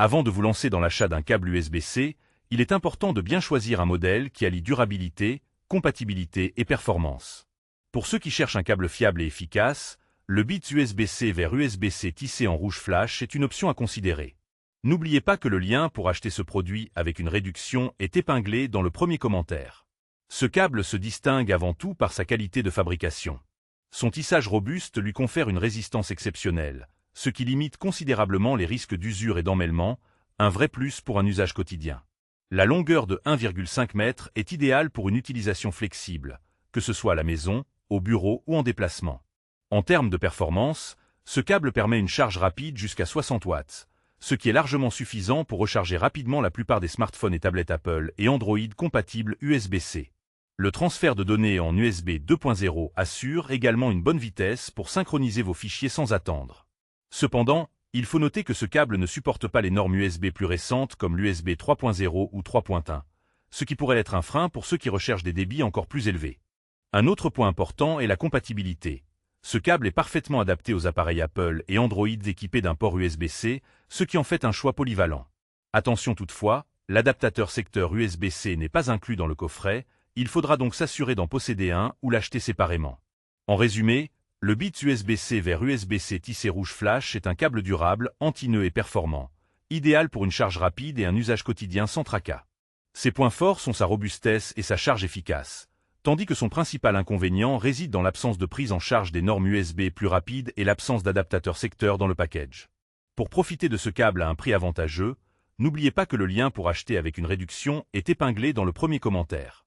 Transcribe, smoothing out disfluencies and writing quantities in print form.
Avant de vous lancer dans l'achat d'un câble USB-C, il est important de bien choisir un modèle qui allie durabilité, compatibilité et performance. Pour ceux qui cherchent un câble fiable et efficace, le bit USB-C vers USB-C tissé en rouge flash est une option à considérer. N'oubliez pas que le lien pour acheter ce produit avec une réduction est épinglé dans le premier commentaire. Ce câble se distingue avant tout par sa qualité de fabrication. Son tissage robuste lui confère une résistance exceptionnelle, ce qui limite considérablement les risques d'usure et d'emmêlement, un vrai plus pour un usage quotidien. La longueur de 1,5 m est idéale pour une utilisation flexible, que ce soit à la maison, au bureau ou en déplacement. En termes de performance, ce câble permet une charge rapide jusqu'à 60 watts, ce qui est largement suffisant pour recharger rapidement la plupart des smartphones et tablettes Apple et Android compatibles USB-C. Le transfert de données en USB 2.0 assure également une bonne vitesse pour synchroniser vos fichiers sans attendre. Cependant, il faut noter que ce câble ne supporte pas les normes USB plus récentes comme l'USB 3.0 ou 3.1, ce qui pourrait être un frein pour ceux qui recherchent des débits encore plus élevés. Un autre point important est la compatibilité. Ce câble est parfaitement adapté aux appareils Apple et Android équipés d'un port USB-C, ce qui en fait un choix polyvalent. Attention toutefois, l'adaptateur secteur USB-C n'est pas inclus dans le coffret, il faudra donc s'assurer d'en posséder un ou l'acheter séparément. En résumé, le bit USB-C vers USB-C tissé rouge flash est un câble durable, anti-nœud et performant, idéal pour une charge rapide et un usage quotidien sans tracas. Ses points forts sont sa robustesse et sa charge efficace, tandis que son principal inconvénient réside dans l'absence de prise en charge des normes USB plus rapides et l'absence d'adaptateur secteur dans le package. Pour profiter de ce câble à un prix avantageux, n'oubliez pas que le lien pour acheter avec une réduction est épinglé dans le premier commentaire.